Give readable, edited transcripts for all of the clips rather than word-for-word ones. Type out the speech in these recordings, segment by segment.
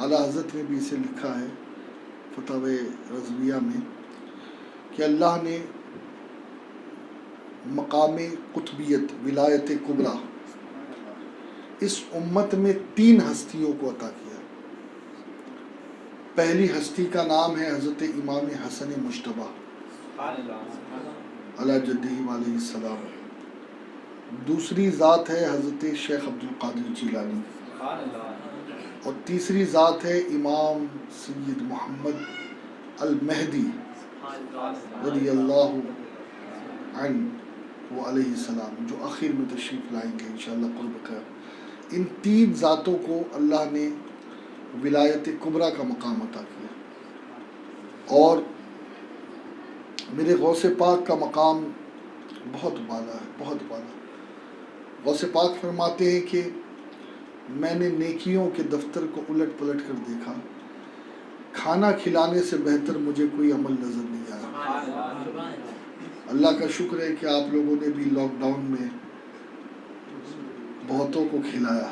اعلیٰ حضرت نے بھی اسے لکھا ہے فتاوی رضویہ میں کہ اللہ نے مقام قطبیت ولایت کبریٰ اس امت میں 3 ہستیوں کو عطا کیا۔ پہلی ہستی کا نام ہے حضرت امام حسن مجتبیٰ علی جدہ علیہ السلام، دوسری ذات ہے حضرت شیخ عبد القادر جیلانی، اور تیسری ذات ہے امام سید محمد المہدی رضی اللہ عنہ علیہ السلام، جو آخر میں تشریف لائیں گے انشاءاللہ قرب کا۔ ان 3 ذاتوں کو اللہ نے ولایت کبریٰ کا مقام عطا کیا، اور میرے غوث پاک کا مقام بہت بالا ہے، بہت بالا۔ غوث پاک فرماتے ہیں کہ میں نے نیکیوں کے دفتر کو الٹ پلٹ کر دیکھا، کھانا کھلانے سے بہتر مجھے کوئی عمل نظر نہیں آیا۔ اللہ کا شکر ہے کہ آپ لوگوں نے بھی لاک ڈاؤن میں بہتوں کو کھلایا،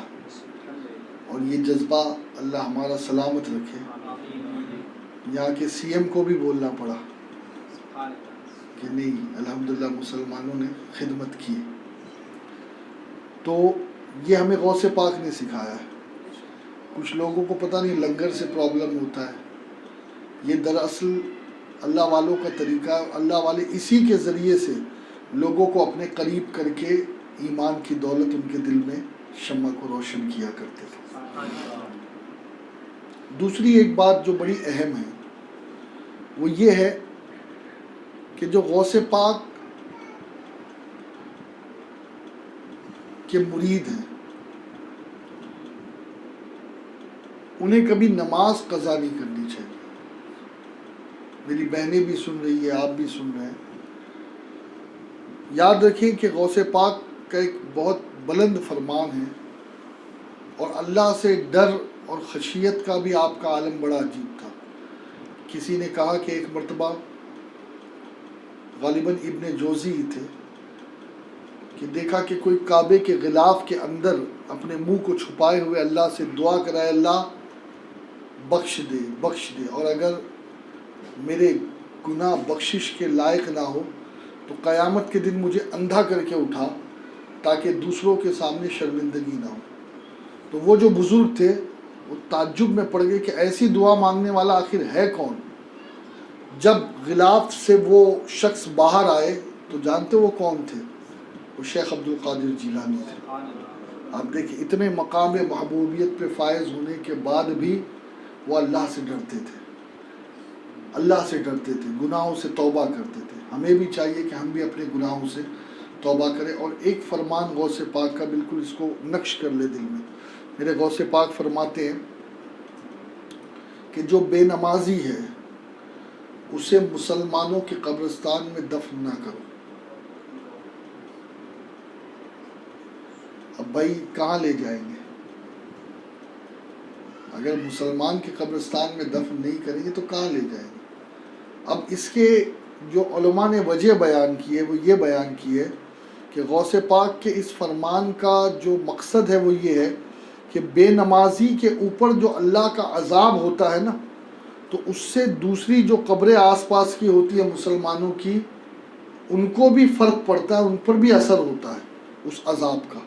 اور یہ جذبہ اللہ ہمارا سلامت رکھے۔ یہاں کے سی ایم کو بھی بولنا پڑا کہ نہیں، الحمدللہ مسلمانوں نے خدمت کی۔ تو یہ ہمیں غوث پاک نے سکھایا ہے۔ کچھ لوگوں کو پتہ نہیں لنگر سے پرابلم ہوتا ہے، یہ دراصل اللہ والوں کا طریقہ ہے۔ اللہ والے اسی کے ذریعے سے لوگوں کو اپنے قریب کر کے ایمان کی دولت ان کے دل میں شمع کو روشن کیا کرتے تھے۔ دوسری ایک بات جو بڑی اہم ہے وہ یہ ہے کہ جو غوث پاک کے مرید ہیں انہیں کبھی نماز قضا نہیں کرنی چاہیے۔ میری بہنیں بھی سن رہی ہے، آپ بھی سن رہے ہیں۔ یاد رکھیں کہ غوث پاک کا ایک بہت بلند فرمان ہے، اور اللہ سے ڈر اور خشیت کا بھی آپ کا عالم بڑا عجیب تھا۔ کسی نے کہا کہ ایک مرتبہ غالباً ابن جوزی ہی تھے کہ دیکھا کہ کوئی کعبے کے غلاف کے اندر اپنے منہ کو چھپائے ہوئے اللہ سے دعا کرائے، اللہ بخش دے بخش دے، اور اگر میرے گناہ بخشش کے لائق نہ ہو تو قیامت کے دن مجھے اندھا کر کے اٹھا تاکہ دوسروں کے سامنے شرمندگی نہ ہو۔ تو وہ جو بزرگ تھے وہ تعجب میں پڑ گئے کہ ایسی دعا مانگنے والا آخر ہے کون۔ جب غلاف سے وہ شخص باہر آئے تو جانتے وہ کون تھے؟ وہ شیخ عبد القادر جیلانی تھے۔ آپ دیکھیں اتنے مقام محبوبیت پہ فائز ہونے کے بعد بھی وہ اللہ سے ڈرتے تھے، اللہ سے ڈرتے تھے، گناہوں سے توبہ کرتے تھے۔ ہمیں بھی چاہیے کہ ہم بھی اپنے گناہوں سے توبہ کریں۔ اور ایک فرمان غوث پاک کا، بالکل اس کو نقش کر لے دل میں۔ میرے غوث پاک فرماتے ہیں کہ جو بے نمازی ہے اسے مسلمانوں کے قبرستان میں دفن نہ کرو۔ اب بھائی کہاں لے جائیں گے؟ اگر مسلمان کے قبرستان میں دفن نہیں کریں گے تو کہاں لے جائیں گے؟ اب اس کے جو علماء نے وجہ بیان کی ہے وہ یہ بیان کی ہے کہ غوث پاک کے اس فرمان کا جو مقصد ہے وہ یہ ہے کہ بے نمازی کے اوپر جو اللہ کا عذاب ہوتا ہے نا، تو اس سے دوسری جو قبریں آس پاس کی ہوتی ہیں مسلمانوں کی، ان کو بھی فرق پڑتا ہے، ان پر بھی اثر ہوتا ہے اس عذاب کا۔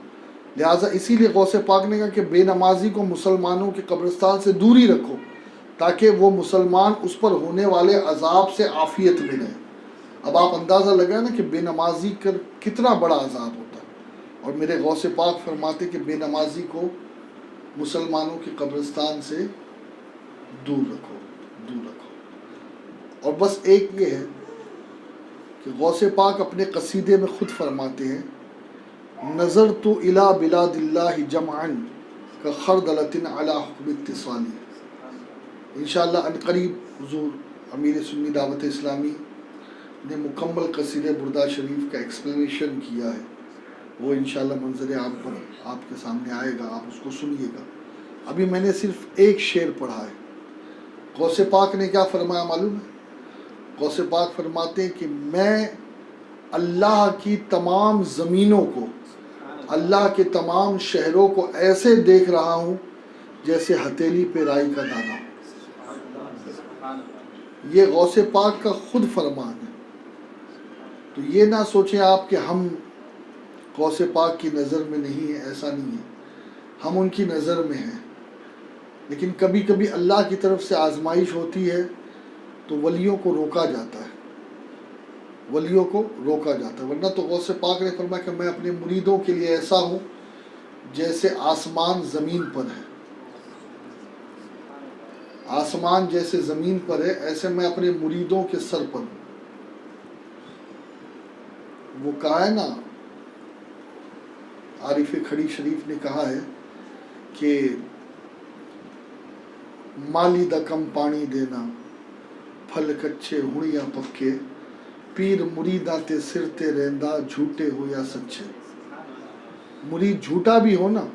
لہٰذا اسی لیے غوث پاک نے کہا کہ بے نمازی کو مسلمانوں کے قبرستان سے دوری رکھو تاکہ وہ مسلمان اس پر ہونے والے عذاب سے عافیت میں رہے۔ اب آپ اندازہ لگائیں نا کہ بے نمازی کر کتنا بڑا عذاب ہوتا ہے، اور میرے غوث پاک فرماتے کہ بے نمازی کو مسلمانوں کے قبرستان سے دور رکھو، دور رکھو۔ اور بس ایک یہ ہے کہ غوث پاک اپنے قصیدے میں خود فرماتے ہیں نظرت الی بلاد اللہ جمعا کخردلۃ علی حکم اتصالی۔ انشاءاللہ عنقریب حضور امیر سنی دعوت اسلامی نے مکمل قصیدہ بردہ شریف کا ایکسپلینیشن کیا ہے، وہ انشاءاللہ منظر عام پر آپ کے سامنے آئے گا، آپ اس کو سنیے گا۔ ابھی میں نے صرف ایک شعر پڑھا ہے۔ غوث پاک نے کیا فرمایا معلوم ہے؟ غوث پاک فرماتے ہیں کہ میں اللہ کی تمام زمینوں کو، اللہ کے تمام شہروں کو ایسے دیکھ رہا ہوں جیسے ہتھیلی پہ رائی کا دانہ. یہ غوث پاک کا خود فرمان ہے. تو یہ نہ سوچیں آپ کہ ہم غوث پاک کی نظر میں نہیں ہیں. ایسا نہیں ہے، ہم ان کی نظر میں ہیں. لیکن کبھی کبھی اللہ کی طرف سے آزمائش ہوتی ہے تو ولیوں کو روکا جاتا ہے، ولیوں کو روکا جاتا ہے. ورنہ تو غوث پاک نے فرمایا کہ میں اپنے مریدوں کے لیے ایسا ہوں جیسے آسمان زمین پر ہے. آسمان جیسے زمین پر ہے ایسے میں اپنے مریدوں کے سر پر ہوں. وہ کہا ہے نا، عارف کھڑی شریف نے کہا ہے کہ مالی دا کم پانی دینا، پھل کچے ہڑیاں پکے، پیر مریداں تے سر تے رہندا، جھوٹے ہو یا سچے. مرید جھوٹا بھی ہو نا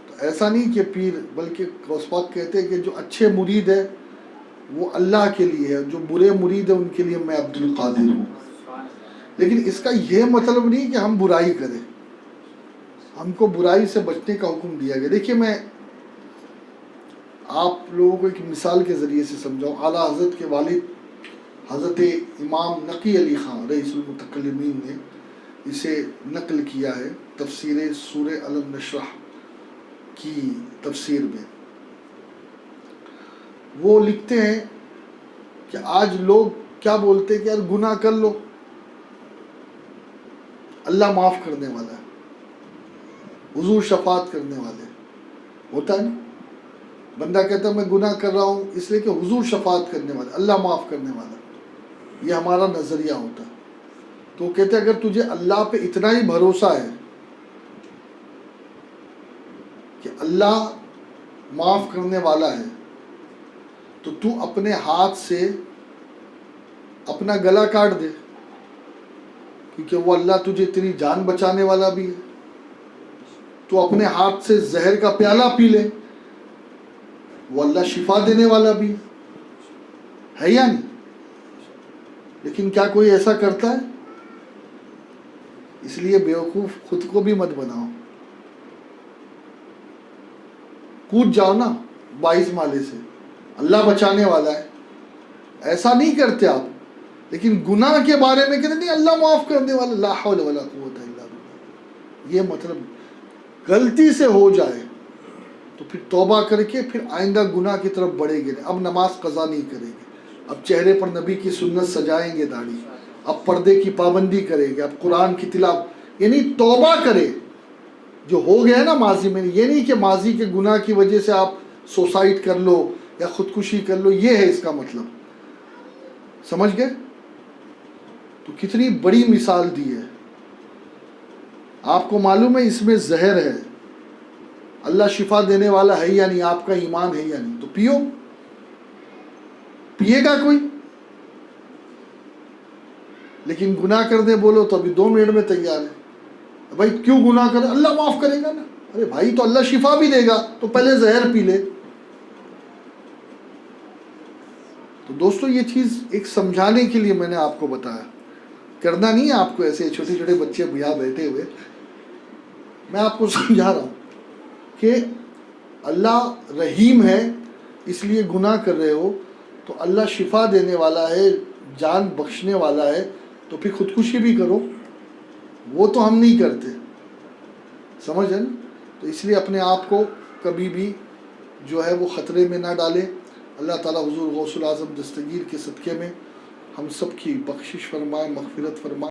تو ایسا نہیں کہ پیر، بلکہ غوث پاک کہتے ہیں کہ جو اچھے مرید ہے وہ اللہ کے لیے ہے، جو برے مرید ہے ان کے لیے میں عبد القادر ہوں. لیکن اس کا یہ مطلب نہیں کہ ہم برائی کریں، ہم کو برائی سے بچنے کا حکم دیا گیا. دیکھیے میں آپ لوگوں کو ایک مثال کے ذریعے سے سمجھاؤں. اعلیٰ حضرت کے والد حضرت امام نقی علی خان رئیس المتکلمین نے اسے نقل کیا ہے تفسیر سورہ الم نشرح کی تفسیر میں. وہ لکھتے ہیں کہ آج لوگ کیا بولتے ہیں کہ یار گناہ کر لو، اللہ معاف کرنے والا ہے، حضور شفاعت کرنے والے. ہوتا ہے نا، بندہ کہتا ہے میں گناہ کر رہا ہوں اس لیے کہ حضور شفاعت کرنے والا، اللہ معاف کرنے والا. یہ ہمارا نظریہ ہوتا ہے. تو وہ کہتے ہیں اگر تجھے اللہ پہ اتنا ہی بھروسہ ہے کہ اللہ معاف کرنے والا ہے تو تو اپنے ہاتھ سے اپنا گلا کاٹ دے، کیونکہ وہ اللہ تجھے تیری جان بچانے والا بھی ہے. تو اپنے ہاتھ سے زہر کا پیالہ پی لے، وہ اللہ شفا دینے والا بھی ہے یا نہیں. لیکن کیا کوئی ایسا کرتا ہے؟ اس لیے بیوقوف خود کو بھی مت بناؤ. کود جاؤ نا 22 مالے سے، اللہ بچانے والا ہے. ایسا نہیں کرتے آپ. لیکن گناہ کے بارے میں کہتے نہیں اللہ معاف کرنے والا، لا حول ولا قوت الا باللہ. یہ مطلب غلطی سے ہو جائے تو پھر توبہ کر کے پھر آئندہ گناہ کی طرف بڑھیں گے. اب نماز قضا نہیں کریں گے، اب چہرے پر نبی کی سنت سجائیں گے، داڑھی، اب پردے کی پابندی کریں گے، اب قرآن کی تلاوت، یعنی توبہ کرے. جو ہو گیا ہے نا ماضی میں، یہ نہیں کہ ماضی کے گناہ کی وجہ سے آپ سوسائڈ کر لو یا خودکشی کر لو. یہ ہے اس کا مطلب. سمجھ گئے؟ تو کتنی بڑی مثال دی ہے. آپ کو معلوم ہے اس میں زہر ہے، اللہ شفا دینے والا ہے یا نہیں، آپ کا ایمان ہے یا نہیں. تو پیو. پیے گا کوئی؟ لیکن گناہ کرنے بولو تو ابھی 2 منٹ میں تیار ہے. بھائی کیوں گناہ کرے؟ اللہ معاف کرے گا نا. ارے بھائی تو اللہ شفا بھی دے گا، تو پہلے زہر پی لے. تو دوستو یہ چیز ایک سمجھانے کے لیے میں نے آپ کو بتایا. کرنا نہیں ہے آپ کو ایسے چھوٹے چھوٹے بچے یہاں بیٹھے ہوئے. میں آپ کو سمجھا رہا ہوں کہ اللہ رحیم ہے، اس لیے گناہ کر رہے ہو تو اللہ شفا دینے والا ہے، جان بخشنے والا ہے، تو پھر خودکشی بھی کرو. وہ تو ہم نہیں کرتے. سمجھ ہے نا؟ تو اس لیے اپنے آپ کو کبھی بھی جو ہے وہ خطرے میں نہ ڈالے. اللہ تعالیٰ حضور غوث العظم دستگیر کے صدقے میں ہم سب کی بخشش فرمائے، مغفرت فرمائے.